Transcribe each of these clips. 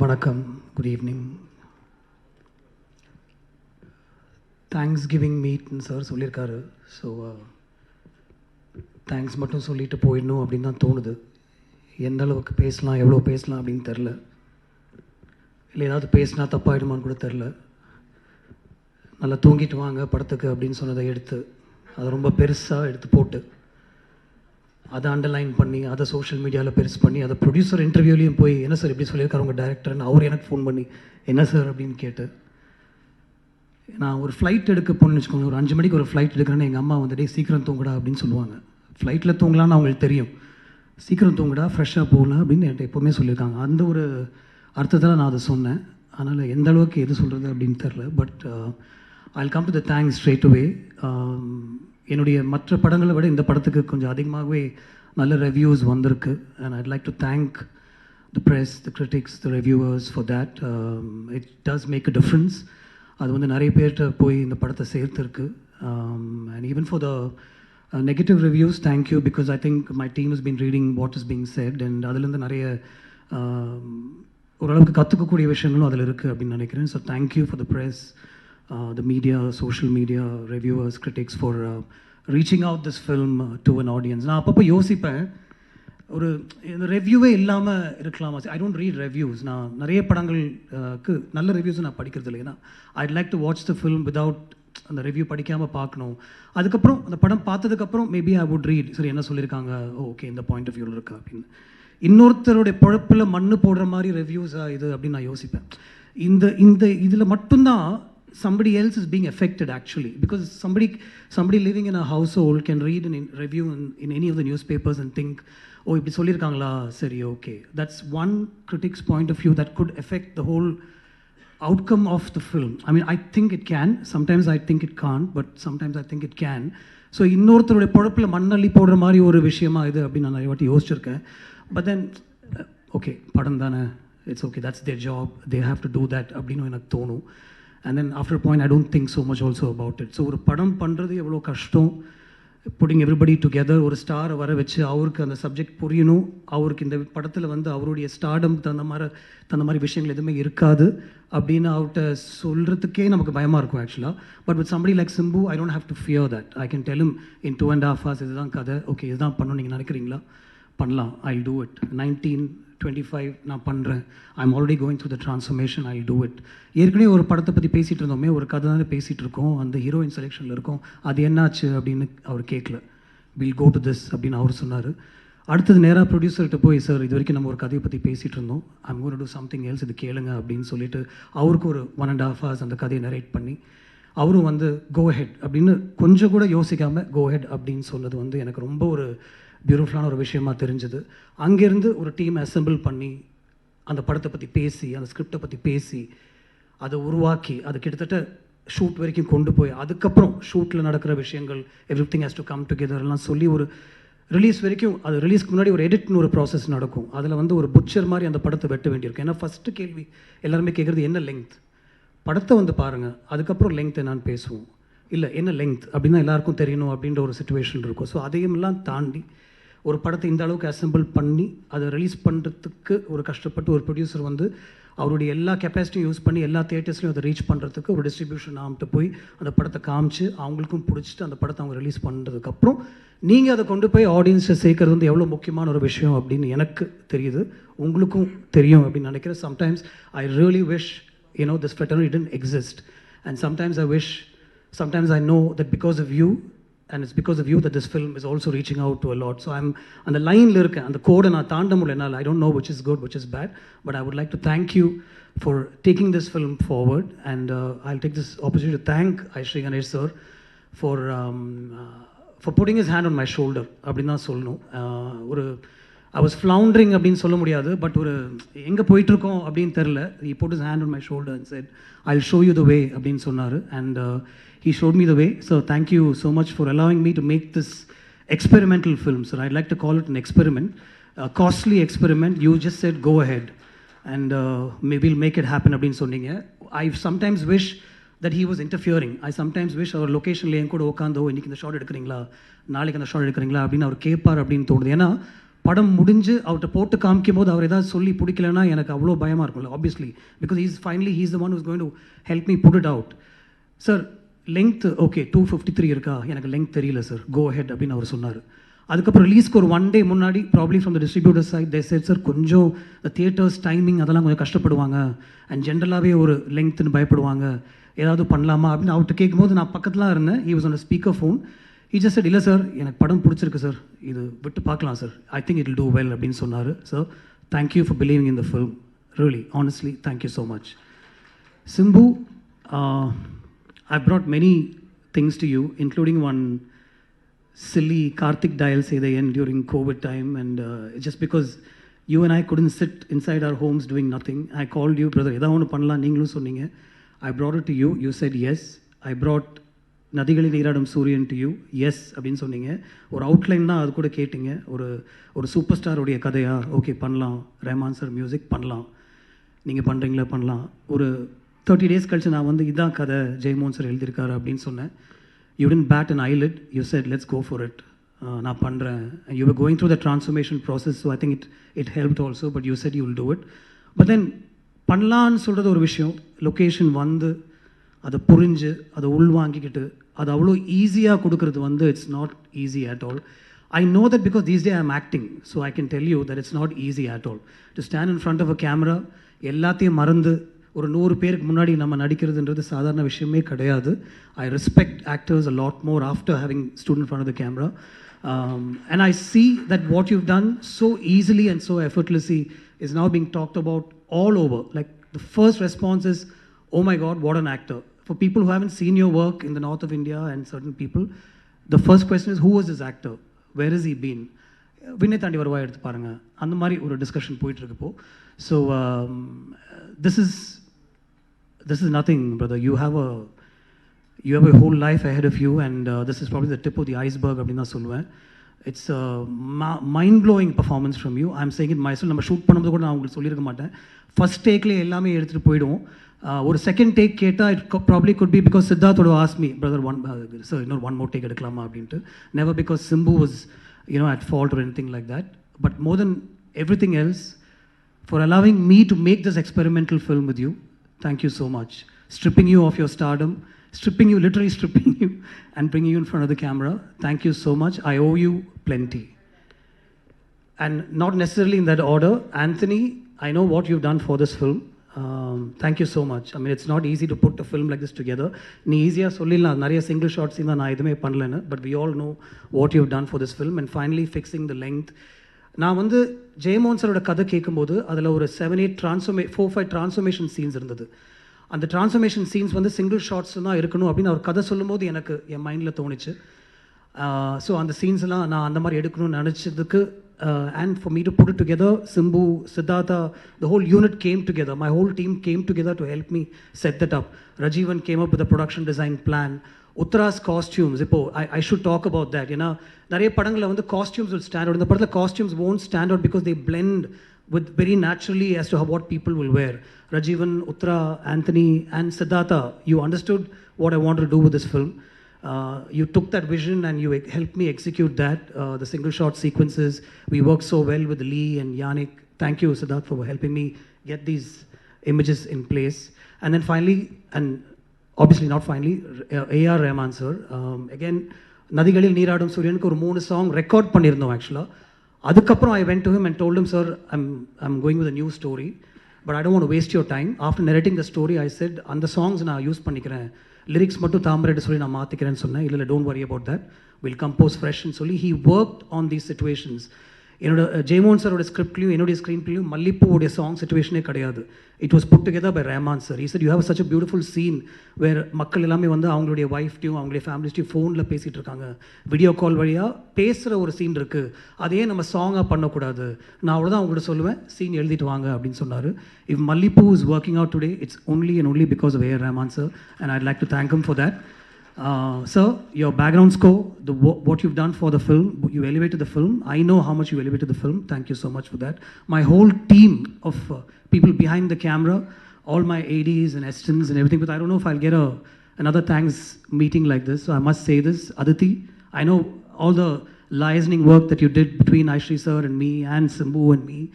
வணக்கம், good evening. Thanksgiving மீட்னு sir சொல்லியிருக்காரு. ஸோ தேங்க்ஸ் மட்டும் சொல்லிட்டு போயிடணும் அப்படின்னு தான் தோணுது. எந்த அளவுக்கு பேசலாம், எவ்வளோ பேசலாம் அப்படின்னு தெரில. இல்லை ஏதாவது பேசினா தப்பாயிடுமான்னு கூட தெரில. நல்லா தூங்கிட்டு வாங்க படத்துக்கு அப்படின்னு சொன்னதை எடுத்து அதை ரொம்ப பெருசாக எடுத்து போட்டு அதை அண்டர்லைன் பண்ணி அதை சோஷியல் மீடியாவில் பெருசு பண்ணி அதை ப்ரொடியூசர் இன்டர்வியூலையும் போய் என்ன சார் இப்படி சொல்லியிருக்காரு உங்கள் டேரக்டர்னு அவர் எனக்கு ஃபோன் பண்ணி என்ன சார் அப்படின்னு கேட்டு, நான் ஒரு ஃப்ளைட் எடுக்க போகணுன்னு வச்சுக்கோங்க, ஒரு 5 மணிக்கு ஒரு ஃப்ளைட் எடுக்கிறேன்னு எங்கள் அம்மா வந்துட்டு சீக்கிரம் தூங்குடா அப்படின்னு சொல்லுவாங்க. ஃப்ளைட்டில் தூங்கலான்னு அவங்களுக்கு தெரியும். சீக்கிரம் தூங்குடா, ஃப்ரெஷ்ஷாக போகலாம் அப்படின்னு என்கிட்ட எப்போவுமே சொல்லியிருக்காங்க. அந்த ஒரு அர்த்தத்தில் நான் அதை சொன்னேன். அதனால் எந்த அளவுக்கு எது சொல்கிறது அப்படின்னு தெரில. But I'll come to the thanks straight away. என்னுடைய மற்ற படங்களை விட இந்த படத்துக்கு கொஞ்சம் அதிகமாகவே நல்ல ரிவ்யூஸ் வந்திருக்கு. And I'd like to thank the press, the critics, the reviewers for that. It does make a difference. அது வந்து நிறைய பேர்கிட்ட போய் இந்த படத்தை சேர்த்துருக்கு. And even for the negative reviews, thank you, because I think my team has been reading what is being said, and அதுலேருந்து நிறைய ஓரளவுக்கு கற்றுக்கக்கூடிய விஷயங்களும் அதில் இருக்குது அப்படின்னு நினைக்கிறேன். So thank you for the press, the media, social media, reviewers, critics for reaching out this film to an audience. நான் அப்பப்போ யோசிப்பேன், ஒரு இந்த ரிவ்யூவே இல்லாமல் இருக்கலாமா? I don't read reviews. நான் நிறைய படங்களுக்கு நல்ல ரிவ்யூஸும் நான் படிக்கிறது இல்லை. ஏன்னா ஐட் like to watch the film without அந்த ரிவ்யூ படிக்காமல் பார்க்கணும். அதுக்கப்புறம் அந்த படம் பார்த்ததுக்கப்புறம் மேபி ஐ வுட் ரீட், சரி என்ன சொல்லியிருக்காங்க, ஓகே இந்த பாயிண்ட் ஆஃப் வியூவில் இருக்கா அப்படின்னு. இன்னொருத்தருடைய பொழப்பில் மண்ணு போடுற மாதிரி ரிவ்யூஸாக இது அப்படின்னு நான் யோசிப்பேன். இந்த இதில் மட்டும்தான் somebody else is being affected actually, because somebody living in a household can read a review in any of the newspapers and think, oh இப்படி சொல்லியிருக்காங்களா, சரி okay. That's one critic's point of view that could affect the whole outcome of the film. I mean, I think it can, sometimes I think it can't, but sometimes I think it can. So இன்னொருத்தருடைய பொழப்பில் மண்ணள்ளி போடுற மாதிரி ஒரு விஷயமா இது அப்படின்னு நான் நிறைய வாட்டி யோசிச்சிருக்கேன். பட் தென் ஓகே, படம் தானே, it's okay, that's their job, they have to do that அப்படின்னு எனக்கு தோணும். And then after a point I don't think so much also about it. So ஒரு படம் பண்ணுறது எவ்வளோ கஷ்டம், putting everybody together, ஒரு ஸ்டாரை வர வச்சு அவருக்கு அந்த சப்ஜெக்ட் புரியணும், அவருக்கு இந்த படத்தில் வந்து அவருடைய ஸ்டார்டம் தகுந்த மாதிரி விஷயங்கள் எதுவுமே இருக்காது அப்படின்னு அவர்கிட்ட சொல்கிறதுக்கே நமக்கு பயமாக இருக்கும் ஆக்சுவலாக. But with somebody like Simbu, I don't have to fear that. I can tell him in 2.5 hours இதுதான் கதை, ஓகே இதுதான் பண்ணணும் நீங்கள் நினைக்கிறீங்களா, பண்ணலாம், I'll do it. 1925 நான் பண்ணுறேன், I'm already going through the transformation, I do it. ஏற்கனவே ஒரு படத்தை பற்றி பேசிகிட்டு இருந்தோமே, ஒரு கதை தானே பேசிகிட்டு இருக்கோம், அந்த ஹீரோயின் செலெக்ஷனில் இருக்கும், அது என்னாச்சு அப்படின்னு அவர் கேட்கல. வில் கோ டு திஸ் அப்படின்னு அவர் சொன்னார். அடுத்தது நேராக ப்ரொடியூசர்கிட்ட போய், சார் இது வரைக்கும் நம்ம ஒரு கதையை பற்றி பேசிகிட்டு இருந்தோம், I'm going to do something else, இது கேளுங்க அப்படின்னு சொல்லிட்டு அவருக்கு ஒரு 1.5 hours அந்த கதையை நரேட் பண்ணி அவரும் வந்து கோ ஹெட் அப்படின்னு கொஞ்சம் கூட யோசிக்காமல் கோ ஹெட் அப்படின்னு சொன்னது வந்து எனக்கு ரொம்ப ஒரு பியூட்டிஃபுல்லான ஒரு விஷயமா தெரிஞ்சது. அங்கேருந்து ஒரு டீம் அசெம்பிள் பண்ணி அந்த படத்தை பற்றி பேசி, அந்த ஸ்கிரிப்டை பற்றி பேசி, அதை உருவாக்கி, அது கிட்டத்தட்ட ஷூட் வரைக்கும் கொண்டு போய், அதுக்கப்புறம் ஷூட்டில் நடக்கிற விஷயங்கள் every thing has to come together எல்லாம் சொல்லி ஒரு ரிலீஸ் வரைக்கும், அது ரிலீஸ்க்கு முன்னாடி ஒரு எடிட்னு ஒரு ப்ராசஸ் நடக்கும். அதில் வந்து ஒரு புட்சர் மாதிரி அந்த படத்தை வெட்ட வேண்டியிருக்கும். ஏன்னா ஃபஸ்ட்டு கேள்வி எல்லாருமே கேட்குறது என்ன லெங்க், படத்தை வந்து பாருங்கள் அதுக்கப்புறம் லெங்க் என்னான்னு பேசுவோம், இல்லை என்ன லெங்க் அப்படின்னா எல்லாருக்கும் தெரியணும் அப்படின்ற ஒரு சுச்சுவேஷன் இருக்கும். ஸோ அதையெல்லாம் தாண்டி ஒரு படத்தை இந்த அளவுக்கு அசெம்பிள் பண்ணி அதை ரிலீஸ் பண்ணுறதுக்கு ஒரு கஷ்டப்பட்டு ஒரு ப்ரொடியூசர் வந்து அவருடைய எல்லா கெப்பாசிட்டியும் யூஸ் பண்ணி எல்லா தியேட்டர்ஸ்லையும் அதை ரீச் பண்ணுறதுக்கு ஒரு டிஸ்ட்ரிபியூஷன் ஆகிட்டு போய் அந்த படத்தை காமிச்சு அவங்களுக்கும் பிடிச்சிட்டு அந்த படத்தை அவங்க ரிலீஸ் பண்ணுறதுக்கப்புறம் நீங்கள் அதை கொண்டு போய் ஆடியன்ஸை சேர்க்கறது வந்து எவ்வளோ முக்கியமான ஒரு விஷயம் அப்படின்னு எனக்கு தெரியுது, உங்களுக்கும் தெரியும் அப்படின்னு நினைக்கிறேன். Sometimes I really wish this fraternity didn't exist, and sometimes I know that because of you, and it's because of you that this film is also reaching out to a lot. So I'm on the line la irukken, and the code na taanda mudiyala. I don't know which is good, which is bad, but I would like to thank you for taking this film forward, and I'll take this opportunity to thank Aishri Ganesh sir for putting his hand on my shoulder அப்படினா சொல்லணும். ஒரு I was floundering அப்படின்னு சொல்ல முடியாது, but ஒரு எங்கே போயிட்டுருக்கோம் அப்படின்னு தெரில. He put his hand on my shoulder and said, I'll show you the way அப்படின்னு சொன்னார். And he showed me the way. So thank you so much for allowing me to make this experimental film. So I'd like to call it an experiment, a costly experiment. You just said go ahead and maybe we'll make it happen அப்படின்னு சொன்னீங்க. I sometimes wish that he was interfering. I sometimes wish our locationல என் கூட உட்காந்தோ இன்னைக்கு இந்த shot எடுக்கிறீங்களா, நாளைக்கு அந்த shot எடுக்கிறீங்களா அப்படின்னு அவர் கேட்பார் அப்படின்னு தோணுது. ஏன்னா படம் முடிஞ்சு அவர்கிட்ட போட்டு காமிக்கும் போது அவர் ஏதாவது சொல்லி பிடிக்கலன்னா எனக்கு அவ்வளோ பயமாக இருக்கும்ல obviously because he's the one who's going to help me put it out sir length okay 253 இருக்கா எனக்கு லெங்க் தெரியல சார் கோ ஹெட் அப்படின்னு அவர் சொன்னார் அதுக்கப்புறம் ரிலீஸ்க்கு ஒரு 1 day முன்னாடி probably from the distributor side they said sir கொஞ்சம் தியேட்டர்ஸ் டைமிங் அதெல்லாம் கொஞ்சம் கஷ்டப்படுவாங்க அண்ட் ஜென்ரலாகவே ஒரு லெங்க்த்துன்னு பயப்படுவாங்க ஏதாவது பண்ணலாமா அப்படின்னு அவர்கிட்ட கேட்கும்போது நான் பக்கத்தில் இருந்தேன் he was on speaker phone he just said இல்லை சார் எனக்கு படம் பிடிச்சிருக்கு சார் இது விட்டு பார்க்கலாம் sir I think it will do well அப்படின்னு சொன்னார் sir thank you for believing in the film really honestly thank you so much Simbu I brought many things to you, including one silly Karthik dial say the end during COVID time, and just because you and I couldn't sit inside our homes doing nothing, I called you, brother. Edha onu pannalam neengalum sonninga. I brought it to you. You said yes. I brought நதிகளில் நீராடும் சூரியன் to you S அப்படின்னு சொன்னீங்க ஒரு outline தான் அது கூட கேட்டிங்க ஒரு சூப்பர் ஸ்டாருடைய கதையா ஓகே பண்ணலாம் ரஹ்மான் சார் மியூசிக் பண்ணலாம் நீங்கள் பண்ணுறீங்களா பண்ணலாம் ஒரு 30 days கழிச்சு நான் வந்து இதான் கதை ஜெயமோகன் சார் எழுதியிருக்காரு அப்படின்னு சொன்னேன் you didn't bat an eyelid you said let's go for it நான் பண்ணுறேன் you were going through the transformation process so I think it helped also but you said you will do it but then பண்ணலான்னு சொல்கிறது ஒரு விஷயம் location வந்து அதை புரிஞ்சு அதை உள்வாங்கிக்கிட்டு அது அவ்வளோ ஈஸியாக கொடுக்குறது வந்து it's not easy at all I know that because these day I am acting so I can tell you that it's not easy at all to stand in front of a camera எல்லாத்தையும் மறந்து ஒரு 100 பேருக்கு முன்னாடி நம்ம நடிக்கிறதுன்றது சாதாரண விஷயமே கிடையாது I respect actors a lot more after having stood in front of the camera and I see that what you've done so easily and so effortlessly is now being talked about all over. Like the first response is, oh my God, what an actor. For people who haven't seen your work in the north of India and certain people, the first question is, who was this actor? Where has he been? விண்ணை தாண்டி வருவா எடுத்து பாருங்க அந்த மாதிரி ஒரு discussion போயிட்டு இருக்கு இப்போ so this is nothing, brother. You have a whole life ahead of you, and this is probably the tip of the iceberg அப்படின்னு தான் சொல்லுவேன். It's a mind-blowing performance from you. I'm saying it myself. நம்ம shoot பண்ணும்போது கூட நான் உங்களுக்கு சொல்லியிருக்க மாட்டேன் ஃபர்ஸ்ட் டேக்லேயே எல்லாமே எடுத்துகிட்டு போயிடுவோம் ஒரு செகண்ட் டேக் கேட்டால் it probably could be because சித்தார்த்தோட ஆஸ்க் மீ பிரதர் சார் இன்னொரு ஒன் மோர் டேக் எடுக்கலாமா அப்படின்ட்டு never because Simbu was at fault or anything like that, but more than everything else, for allowing me to make this experimental film with you. Thank you so much. Stripping you of your stardom, literally stripping you and bringing you in front of the camera. Thank you so much. I owe you plenty. And not necessarily in that order. Anthony, I know what you've done for this film. Thank you so much. I mean, it's not easy to put a film like this together. நீ ஈஸியாக சொல்லிடலாம் நிறைய single shorts தான் நான் எதுவுமே பண்ணலன்னு but we all know what you've done for this film and finally fixing the length. நான் வந்து ஜெயமோகன் சாரோட கதை கேட்கும்போது அதில் ஒரு 4-5 ட்ரான்ஸ்ஃபர்மேஷன் சீன்ஸ் இருந்தது அந்த ட்ரான்ஸ்ஃபர்மேஷன் சீன்ஸ் வந்து சிங்கிள் ஷார்ட்ஸ் தான் இருக்கணும் அப்படின்னு அவர் கதை சொல்லும்போது எனக்கு என் மைண்டில் தோணுச்சு ஸோ அந்த சீன்ஸ்லாம் நான் அந்த மாதிரி எடுக்கணும்னு நினச்சதுக்கு and for me to put it together, Simbu, Siddhartha, the whole unit came together. My whole team came together to help me set that up. Rajivan came up with a production design plan. Uttara's costumes, I should talk about that. நிறைய படங்களில் வந்து costumes will stand out. இந்த படத்தில் costumes won't stand out because they blend with very naturally as to what people will wear. Rajivan, Uttara, Anthony and Siddhartha, you understood what I wanted to do with this film. You took that vision and you helped me execute that. The single shot sequences, we worked so well with Lee and Yannick. Thank you, Siddharth, for helping me get these images in place. And then finally, and obviously not finally, A.R. Rahman sir. Again, நதிகளில் நீராடும் சூரியனுக்கு ஒரு 3 song record பண்ணியிருந்தோம் ஆக்சுவலாக அதுக்கப்புறம் I went to him and told him, sir, I'm going with a new story, but I don't want to waste your time. After narrating the story, I said, அந்த songs நான் use பண்ணிக்கிறேன் lyrics மட்டும் தாமரைட்டு சொல்லி நான் மாற்றிக்கிறேன்னு சொன்னேன் இல்லை don't worry about that will compose ஃப்ரெஷ்னு சொல்லி he work on these situations என்னோட ஜெயமோகன் சாரோட ஸ்கிரிப்ட்லையும் என்னுடைய ஸ்க்ரீன்ப்லையும் மல்லிப்பூவுடைய சாங் சிச்சுவேஷனே கிடையாது it was put together by Rahman sir he said you have such a beautiful scene where மக்கள் எல்லாமே வந்து அவங்களுடைய ஒய்ஃப்டையும் அவங்களுடைய ஃபேமிலிஸ்டையும் ஃபோனில் பேசிகிட்டு இருக்காங்க வீடியோ கால் வழியாக பேசுகிற ஒரு சீன் இருக்குது அதையே நம்ம சாங்காக பண்ணக்கூடாது நான் அவ்வளோதான் அவங்கள்ட்ட சொல்லுவேன் சீன் எழுதிட்டு வாங்க அப்படின்னு சொன்னார் if Mallipoo is working out today it's only and only because of AR Rahman sir and I'd like to thank him for that Sir, your background score, what you've done for the film, you elevated the film. I know how much you elevated the film. Thank you so much for that. My whole team of people behind the camera, all my ADs and assistants and everything, but I don't know if I'll get another thanks meeting like this, so I must say this. Aditi, I know all the liaising work that you did between Aishri sir and me and Simbu and me.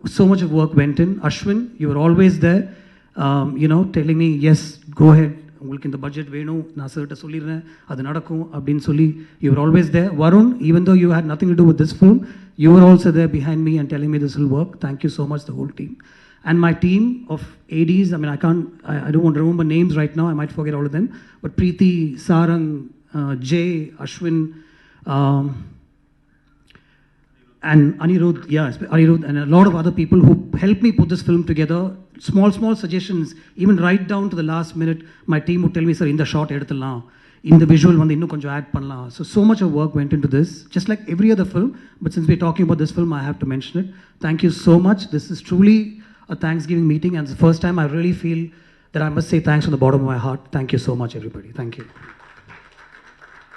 So much of work went in. Ashwin, you were always there, telling me, yes, go ahead. உங்களுக்கு இந்த budget வேணும், நான் சார்கிட்ட சொல்லிடுறேன், அது நடக்கும் அப்படின்னு சொல்லி you were always there. Varun, even though you had nothing to do with this film, you were also there behind me and telling me this will work. Thank you so much, the whole team. And my team of ADs, I mean, I don't want to remember names right now, I might forget all of them, but Preeti, Sarang, Jay, Ashwin, and Anirudh, Anirudh, and a lot of other people who helped me put this film together. Small suggestions, even right down to the last minute, my team would tell me, sir, in the shot eduthalam, in the visual vandu innum konjam add pannalam. So much of work went into this, just like every other film, but since we're talking about this film, I have to mention it. Thank you so much. This is truly a Thanksgiving meeting, and it's the first time I really feel that I must say thanks from the bottom of my heart. Thank you so much, everybody. Thank you.